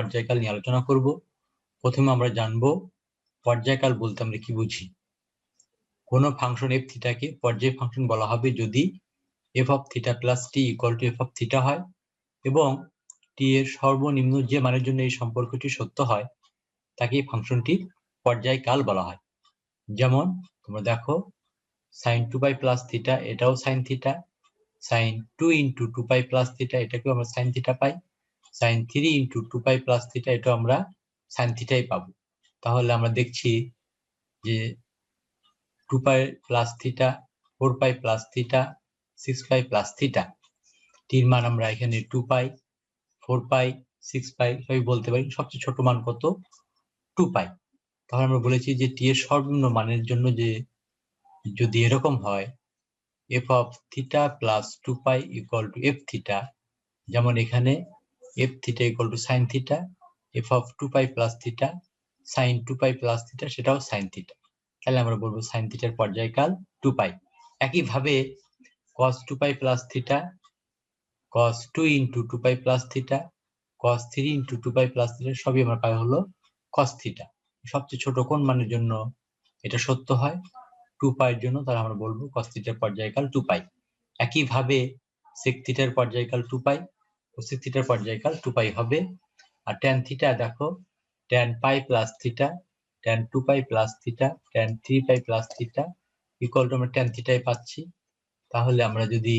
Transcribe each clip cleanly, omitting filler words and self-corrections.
পর্যায়কাল নিয়ে আলোচনা করব। প্রথমে আমরা জানবো পর্যায়কাল বলতে আমরা কি বুঝি। কোন ফাংশন এফ থিটাকে পর্যায় ফাংশন বলা হবে যদি F of theta plus T equal to F of theta হয় এবং টি এর সর্বনিম্ন যে মানের জন্য এই সম্পর্কটি সত্য হয় তাকে এই ফাংশনটির পর্যায়কাল বলা হয়। যেমন তোমরা দেখো সাইন 2π প্লাস থিটা এটাও sine theta, sine 2 into 2π plus theta এটাকেও আমরা সাইন থিটা পাই, সাইন 3 ইন্টু 2π প্লাস থিটা এটাও আমরা সাইন থিটাই পাবো। তাহলে আমরা দেখছি যে 2π plus theta, 4π plus theta, 6π plus theta, টির মান আমরা এখানে 2π, 4π, 6π সবই বলতে পারি। সবচেয়ে ছোট মান কত? 2π। তাহলে আমরা বলেছি যে টি এর সর্বনিম্ন মানের জন্য যে যদি এরকম হয় f of theta plus 2π equal to F theta, যেমন এখানে f theta equal to sine theta, f of 2π plus theta sine 2π plus theta সেটাও সাইন থিটা, তাহলে আমরা বলবো সাইন থিটার পর্যায়কাল 2π। একইভাবে cos 2π plus theta, cos 2 into 2π plus theta, cos 3 into 2π plus theta সবই আমরা পাই হলো cos থিটা। সবচেয়ে ছোট কোন মানের জন্য এটা সত্য হয়? 2π এর জন্য, তাহলে আমরা বলবো cos থিটার পর্যায়কাল 2π। একইভাবে sec থিটার পর্যায়কাল 2π, cosec থিটার পর্যায়কাল 2π হবে। আর tan থিটা দেখো tan π plus theta, tan 2π plus theta, tan 3π plus theta equal to আমরা tan থিটাই পাচ্ছি। তাহলে আমরা যদি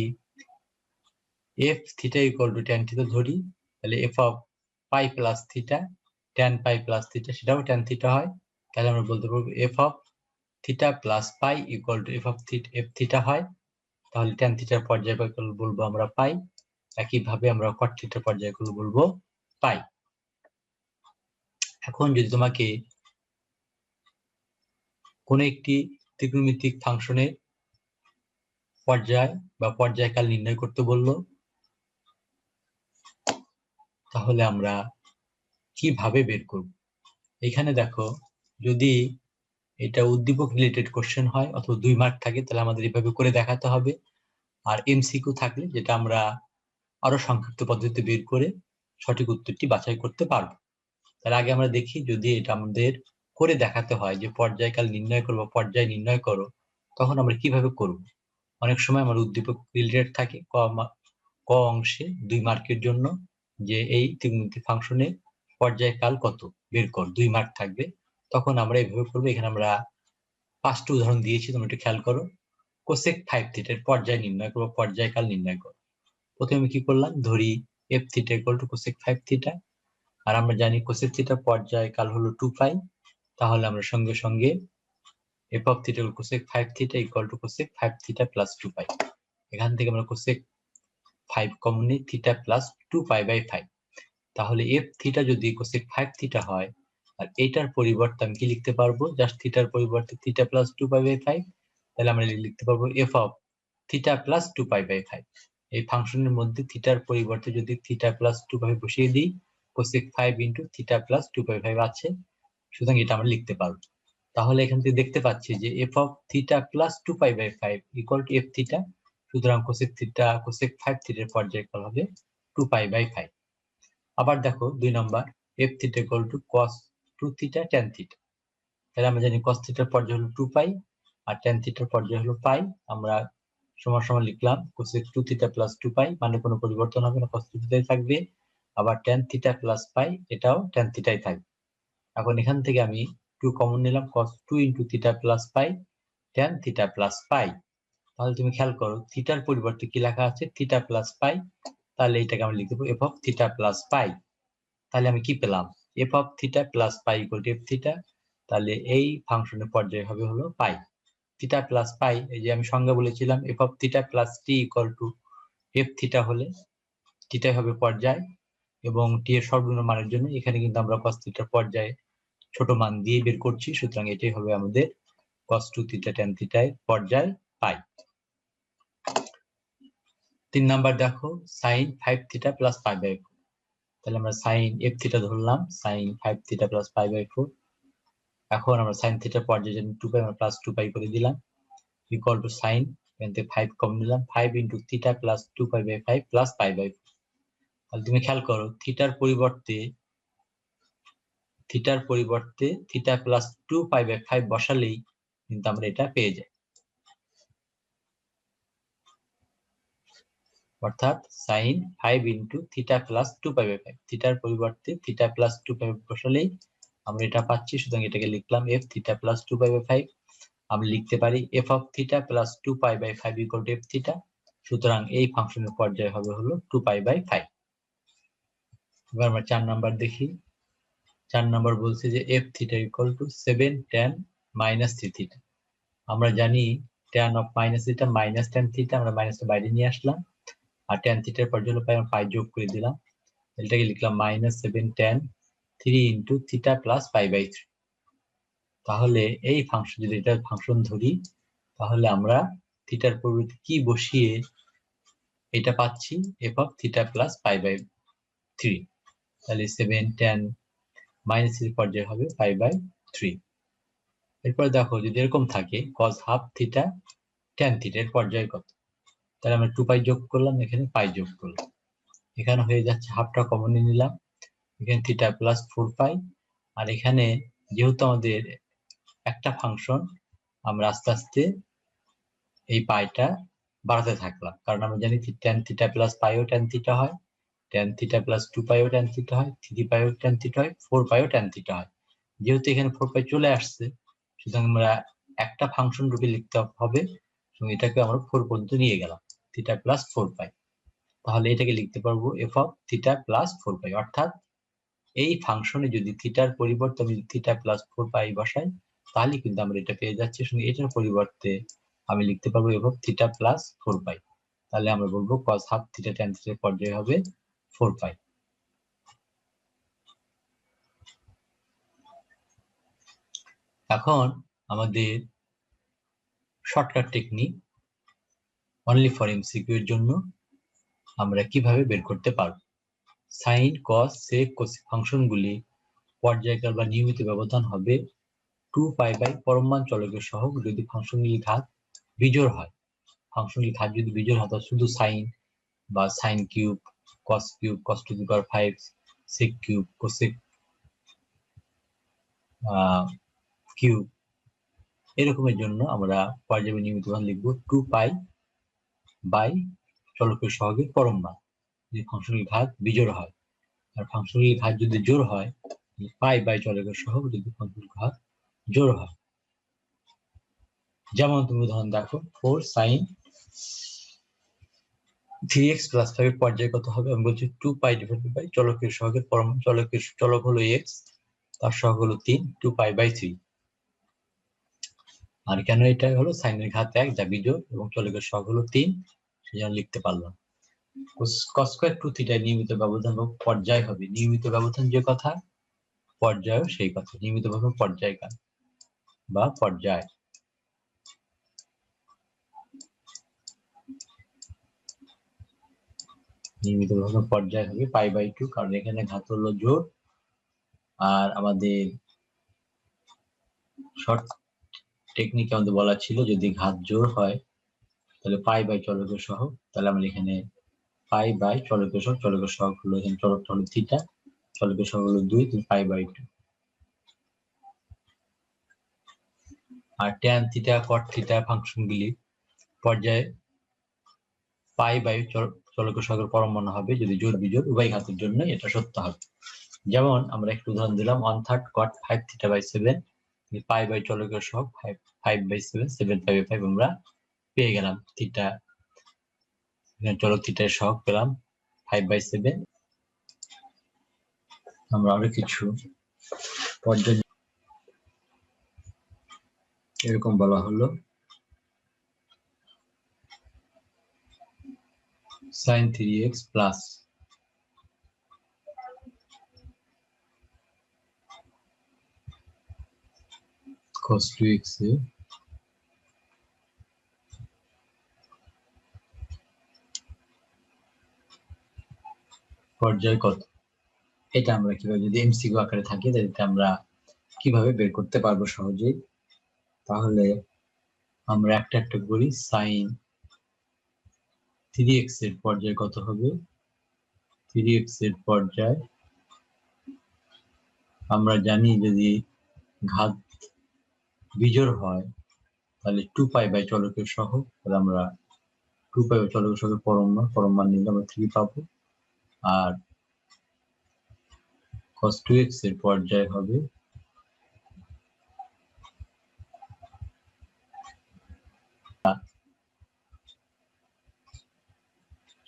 f theta equal to tan theta ধরি তাহলে f of pi plus theta tan pi plus theta সেটাও tan থিটা হয়। তাহলে আমরা বলতে পারবো f of theta plus pi equal to f of f theta হয়। তাহলে tan থিটার পর্যায়কাল বলবো আমরা পাই। একইভাবে আমরা cot থিটার পর্যায়কাল বলবো পাই। এখন যদি তোমাকে কোন একটি ত্রিকোণমিতিক ফাংশনের পর্যায় বা পর্যায়কাল নির্ণয় করতে বললো, তাহলে আমরা কিভাবে বের করব? এখানে দেখো যদি এটা উদ্দীপক রিলেটেড কোশ্চেন হয় অথবা 2 মার্ক থাকে তাহলে আমাদের এইভাবে করে দেখাতে হবে। আর এমসিকিউ থাকলে যেটা আমরা আরো সংক্ষিপ্ত পদ্ধতিতে বের করে সঠিক উত্তরটি বাছাই করতে পারবো। তার আগে আমরা দেখি যদি এটা আমাদের করে দেখাতে হয় যে পর্যায়কাল নির্ণয় করবো, পর্যায় নির্ণয় করো, তখন আমরা কিভাবে করব। অনেক সময় আমার উদ্দীপক রিলেটেড থাকে ক অংশে 2 মার্কের জন্য যে এই ত্রিকোণমিতিক ফাংশনের পর্যায়কাল কত বের কর, 2 মার্ক থাকবে। তখন আমরা এইভাবে করবো। এখানে আমরা 5টি উদাহরণ দিয়েছি, তোমরা একটু খেয়াল করো। কোসেক 5 থিটার পর্যায় নির্ণয় করবো, পর্যায়কাল নির্ণয় করো। প্রথমে কি করলাম, ধরি f theta equal to cosec 5 theta, আর আমরা জানি কোসেক থিটার পর্যায়কাল হলো 2π। তাহলে আমরা সঙ্গে সঙ্গে F of theta cosec 5 theta equal to cosec 5 theta plus 2π। এখান থেকে আমরা কোসেক 5 কমন নিই, থিটা প্লাস 2π/5। তাহলে এফ থিটা যদি কোসেক 5 থিটা হয় আর এটার পরিবর্তে আমি কি লিখতে পারবো, জাস্ট থিটার পরিবর্তে থিটা প্লাস 2π/5, তাহলে আমরা লিখতে পারবো এফ অফ থিটা প্লাস 2π/5। এই ফাংশনের মধ্যে থিটার পরিবর্তে যদি থিটা প্লাস 2π বসিয়ে দিই, কোসেক 5 ইন্টু থিটা প্লাস 2π/5 আছে, সুতরাং এটা আমরা লিখতে পারবো। তাহলে এখান থেকে দেখতে পাচ্ছি যে F of theta plus 2π/5 equal to F theta, সুতরাং কোসেক থিটা কোসেক 5 থিটার পর্যায়কাল হবে 2π/5। আবার দেখো 2 number, F theta equal to cos 2 theta tan theta. তাহলে আমরা জানি cos থিটার পর্যায় হলো 2π আর tan থিটার পর্যায় হলো পাই। আমরা সমান সমান লিখলাম cosec 2 থিটা প্লাস 2π, মানে কোনো পরিবর্তন হবে না, cos 2 থিটাই থাকবে। আবার tan থিটা প্লাস পাই, এটাও tan থিটাই থাকবে। এখন এখান থেকে আমি 2 কমন নিলাম, cos 2 ইনটু থিটা প্লাস পাই tan থিটা প্লাস পাই। তাহলে তুমি খেয়াল করো থিটার পরিবর্তে কি লেখা আছে, থিটা প্লাস পাই। তাহলে এটাকে আমি লিখে দেবো এফ অফ থিটা প্লাস পাই। তাহলে আমি কি পেলাম, F of theta plus pi equal to F theta. তাহলে এই ফাংশনের পর্যায় হবে হলো পাই। থিটা প্লাস পাই, এই যে আমি সংজ্ঞা বলেছিলাম F of theta plus T equal to F theta হলে থিটাই হবে পর্যায়, এবং টি এর সর্বনিম্ন মানের জন্য এখানে কিন্তু আমরা cos থিটার পর্যায়ে ছোট মান দিয়ে বের করছি, সুতরাং এটাই হবে আমাদের cos 2 থিটা tan থিটায় পর্যায় পাই। 3 নাম্বার দেখো sin 5 থিটা প্লাস পাই/4। তাহলে আমরা sin f থিটা ধরলাম, sin 5 থিটা প্লাস পাই/4। এখন আমরা sin থিটার পর্যায়ে জন্য 2π আমরা প্লাস 2π করে দিলাম ইকুয়াল টু sin, এখান থেকে 5 কম নিলাম, 5 ইন্টু থিটা প্লাস 2π/5 প্লাস পাই/4। তাহলে তুমি খেয়াল করো থিটার পরিবর্তে থিটার পরিবর্তে থিটা প্লাস 2π/5 বসালেই কিন্তু আমরা এটা পেয়ে যাই। অর্থাৎ sin 5 ইন্টু থিটা প্লাস 2π/5, থিটার পরিবর্তে থিটা প্লাস 2π বসালেই আমরা এটা পাচ্ছি। সুতরাং এটাকে লিখলাম f থিটা প্লাস 2π/5। আমরা লিখতে পারি f of theta plus 2π/5 equal to f theta. সুতরাং এই ফাংশনের পর্যায় হবে হলো 2π/5। এবার আমরা 4 নাম্বার দেখি। 4 নাম্বার বলছে যে f theta equal two 7 tan minus 3 theta. আমরা জানি tan of minus theta minus tan theta, আমরা মাইনাসটা বাইরে নিয়ে আসলাম, আর tan থিটার পর্যায় হলো আমরা পাই যোগ করে দিলাম। এটাকে লিখলাম minus 7 tan 3 into theta plus π/3। তাহলে এই ফাংশন, যদি এটা ফাংশন ধরি, তাহলে আমরা থিটার পরিবর্তে কি বসিয়ে এটা পাচ্ছি f অফ থিটা প্লাস π/3। তাহলে 7 tan মাইনাস এর পর্যায়ে হবে π/3। এরপর দেখো যদি এরকম থাকে cos half theta tan theta এর পর্যায় কত, তাহলে আমরা 2π যোগ করলাম, এখানে π যোগ করলাম, এখানে হয়ে যাচ্ছে হাফটা কমন নিলাম, এখানে থিটা প্লাস 4π। আর এখানে যেহেতু আমাদের একটা ফাংশন, আমরা আস্তে আস্তে এই পাইটা বাড়াতে থাকলাম, কারণ আমরা জানি tan থিটা প্লাস পাইও tan থিটা হয়, tan থিটা প্লাস 2πও tan থিটা হয়, 3πও tan থিটা হয়, 4πও tan থিটা হয়। যেহেতু এখানে 4π চলে আসছে, সুতরাং আমরা একটা ফাংশন রূপে লিখতে হবে, এবং এটাকে আমরা 4 পর্যন্ত নিয়ে গেলাম, থিটা প্লাস 4π। তাহলে এটাকে লিখতে পারবো f অফ থিটা প্লাস 4π। অর্থাৎ এই ফাংশনে যদি থিটার পরিবর্তে আমি থিটা প্লাস 4π বসাই, তাহলে কিন্তু আমরা এটা পেয়ে যাচ্ছি। এটার পরিবর্তে আমি লিখতে পারবো f অফ থিটা প্লাস 4π। তাহলে আমরা বলবো cos হাফ থিটা tan থিটার পর্যায়ে হবে 4π। এখন আমাদের shortcut technique only for MCQ এর জন্য আমরা কিভাবে বের করতে পারবো। সাইন কস সেক কোসেক ফাংশনগুলি পর্যায়কাল বা নিয়মিত ব্যবধান হবে 2π বাই পরম মান চলকের সহগ যদি ফাংশনগুলি ঘাত বিজোড় হয়। ফাংশনগুলি ঘাত যদি বিজোড় হয়, শুধু সাইন বা sine cube, cos cube, cos to the power 5, sec cube, cosec cube, এরকমের জন্য আমরা পর্যায় নিয়মিত মান লিখবো 2π বাই চলকের সহগের পরম মান যদি ফাংশনগুলি ঘাত বিজোড় হয়। আর ফাংশনগুলি ঘাত যদি জোড় হয়, পাই বাই চলকের সহগ যদি ফাংশনগুলি ঘাত জোড় হয়। যেমন তুমি উদাহরণ দেখো, 4 sin 3x প্লাস 5 এর পর্যায় কত হবে, আমি বলছি 2π ডিভাইডেড বাই চলকের সহগের পরম, চলক হলো x, তার সহগ হলো 3, 2π/3। আর কেন এটা হলো সাইনের ঘাত 1 যা বিজোড় এবং চলকের সহগ হলো 3, সেজন্য লিখতে পারলাম। cos স্কয়ার 2 থিটা নিয়মিত ব্যবধান বা পর্যায় হবে, নিয়মিত ব্যবধান যে কথা, পর্যায়ও সেই কথা, নিয়মিত ব্যবধান পর্যায়কাল বা পর্যায়। নিয়মিত ব্যবধান পর্যায় হবে π/2, কারণ এখানে ঘাত হলো জোড়, আর আমাদের শর্ট টেকনিকে আমাদের বলা ছিল যদি ঘাত জোড় হয় তাহলে পাই বাই চলকের সহগ, তাহলে আমরা এখানে পাই বাই চলকের সহগ, চলকের সহগ হলো এখানে চলকটা হলো থিটা, চলকের সহগ হলো 2, π/2। আর tan থিটা cot থিটা ফাংশনগুলি পর্যায়ে পাই বাই চলকের সহগের পরম মান হবে যদি জোড় বিজোড় উভয় ঘাতের জন্য এটা সত্য হবে। যেমন আমরা একটু উদাহরণ দিলাম 1/3 cot 5 theta by 7, pi by চলকের সহগ 5/7, 7π/5 আমরা পেয়ে গেলাম। থিটা চলক থিটার সহগ পেলাম 5/7। আমরা আরো কিছু পর্যায় এরকম বলা হলো sin 3x plus cos 2x এর পর্যায় কত, এটা আমরা কিভাবে, যদি এমসিকিউ আকারে থাকে তাহলে আমরা কিভাবে বের করতে পারবো সহজেই। তাহলে আমরা একটা একটা করি। sin 3x এর পর্যায় কত হবে, 3x এর পর্যায় আমরা জানি যদি ঘাত বিজোড় হয় তাহলে 2π চলকের সহ, তাহলে আমরা 2π চলকের সহ পরম মান নিলে আমরা 3 পাবো। আর cos 2x এর পর্যায় হবে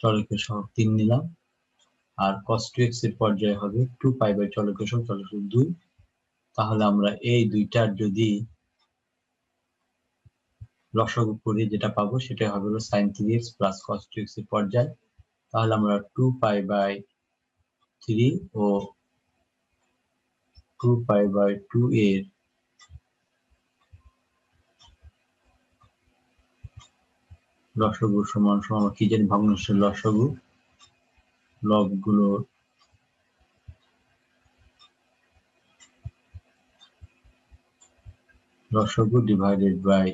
চলকের সহ 3 নিলাম, আর cos 2x এর পর্যায়ে হবে 2π চলকের সহ 2। তাহলে আমরা এই দুইটার যদি লসাগু করি যেটা পাবো সেটা হবে হলো sin 3x plus cos 2x এর পর্যায়। তাহলে আমরা 2π/3 ও 2π/2 এর লসাগু সমান সমান কি জানি ভগ্নাংশের লসাগু, লবগুলোর লসাগু ডিভাইডেড বাই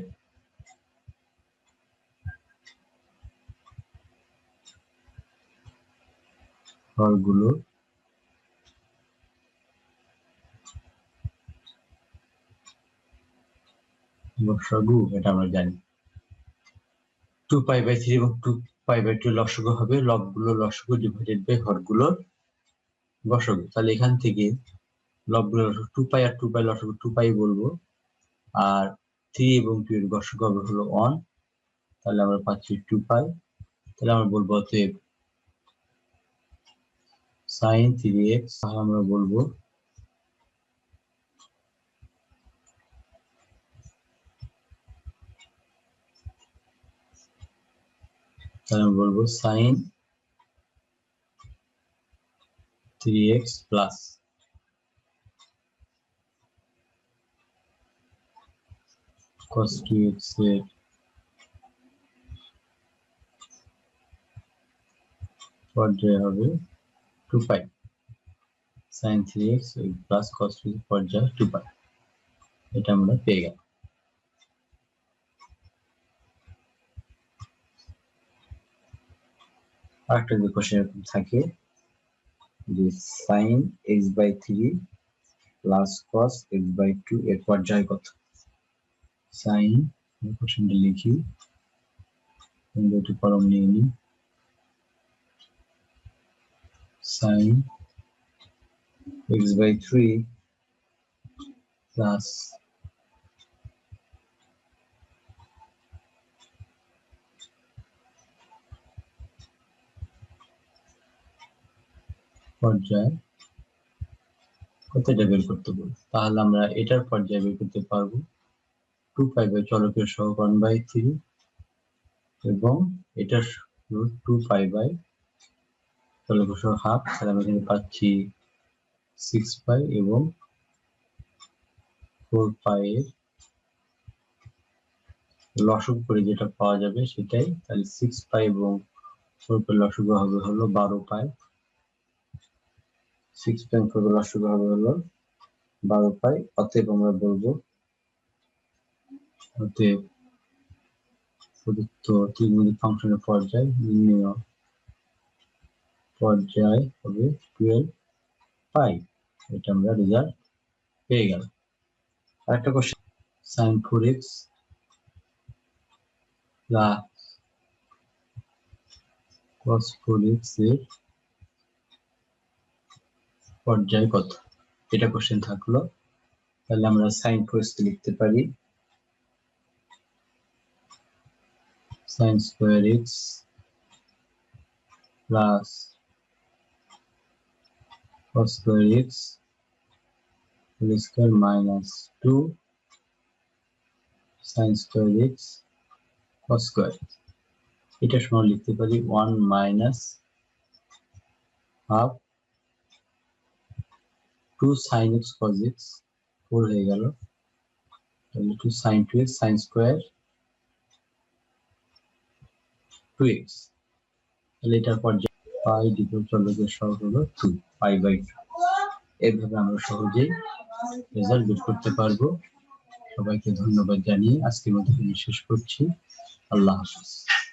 হরগুলো লসাগু, এটা আমরা জানি। 2π/3 এবং 2π/2 লসাগু হবে লবগুলো লসাগু ডিভাইডেড বাই হরগুলোর লসাগু। তাহলে এখান থেকে লবগুলো 2π আর 2π লসাগু 2π বলবো, আর 3 এবং 2 এর লসাগু হবে হলো 1, তাহলে আমরা পাচ্ছি 2π। তাহলে আমরা বলবো অতএব sin 3x, তাহলে আমরা বলবো sin 3x plus cos 2x এর পর্যায় হবে 2π, sin 3x plus cos 2x এর পর্যায় 2π, এটা আমরা পেয়ে গেলাম। আরেকটা যে কোশ্চেন এরকম থাকে যে sin x/3 plus cos x/2 এর পর্যায় কত। sin, কোশ্চেনটা লিখি, একটু কলম নিয়ে নিই। sin x/3 প্লাস পর্যায় কতটা বের করতে বলবো, তাহলে আমরা এটার পর্যায় বের করতে পারবো 2π চলকের সহ 1/3 এবং এটার 2π চলকের সহ হাফ, তাহলে আমরা এখানে পাচ্ছি 6π এবং 4π এর লসাগু করে যেটা পাওয়া যাবে সেটাই, তাহলে 6π এবং 4π লসাগু হবে হলো 12π, 6π এবং 4π লসাগু হবে হলো 12π। অতএব আমরা বলবো অতএব প্রদত্ত ত্রিকোণমিতিক ফাংশনের পর্যায় নির্ণয় পর্যায় হবে 12π। এটা আমরা রেজাল্ট পেয়ে গেলাম। আরেকটা question, sin 4x plus cos 4x এর পর্যায় কত, এটা কোশ্চেন থাকলো। তাহলে আমরা sin 4x লিখতে পারি sin square x plus cos square x whole square minus 2 sin square x cos square, এটা সমান লিখতে পারি 1 minus half 2 sin x cos x, 4 হয়ে গেল, তাহলে 2 sin 2x sin square 2x, তাহলে এটার পর্যায়ে পাই ডিপোল চলকের সহগ হলো 2π/2। এইভাবে আমরা সহজেই রেজাল্ট বের করতে পারবো। সবাইকে ধন্যবাদ জানিয়ে আজকের মতো শেষ করছি। আল্লাহ হাফেজ।